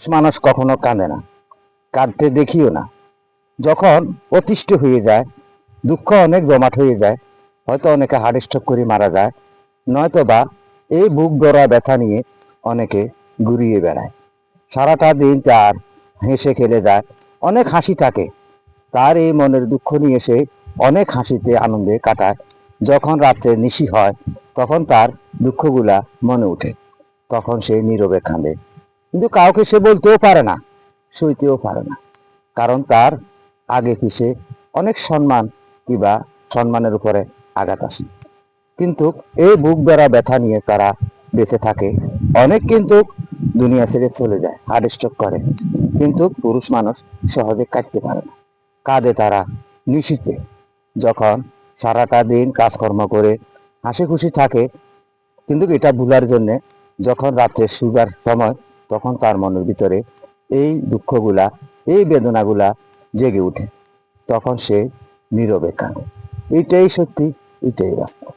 মানুষ কখনো কাঁদে না, কাঁদতে দেখিও না। যখন অতিষ্ঠ হয়ে যায়, দুঃখ অনেক জমাট হয়ে যায়, হয়তো অনেকে হার্ট স্ট্রোক করে মারা যায়, নয়তো বা এই বুক ধরা ব্যথা নিয়ে অনেকে ঘুরিয়ে বেড়ায়। সারাটা দিন তার হেসে খেলে যায়, অনেক হাসি থাকে তার, এই মনের দুঃখ নিয়ে সে অনেক হাসিতে আনন্দে কাটায়। যখন রাত্রে নিশি হয় তখন তার দুঃখগুলা মনে ওঠে, তখন সে নীরবে কাঁদে, কিন্তু কাউকে সে বলতেও পারে না, সইতেও পারে না। কারণ তার আগে পিছে অনেক সম্মান কিংবা সম্মানের উপরে আঘাত আসে। কিন্তু এই বুক ধরা ব্যথা নিয়ে তারা বেঁচে থাকে। অনেক কিন্তু দুনিয়া ছেড়ে চলে যায়, হার্ট স্ট্রোক করে, কিন্তু পুরুষ মানুষ সহজে কাটতে পারে না, কাঁদে তারা নিশীথে। যখন সারাটা দিন কাজকর্ম করে হাসি খুশি থাকে, কিন্তু এটা ভুলার জন্যে যখন রাত্রে শুবার সময় তখন তার মনের ভিতরে এই দুঃখগুলা, এই বেদনাগুলা জেগে উঠে, তখন সে নীরবে কাঁদে। এইটাই সত্যি, এটাই বাস্তব।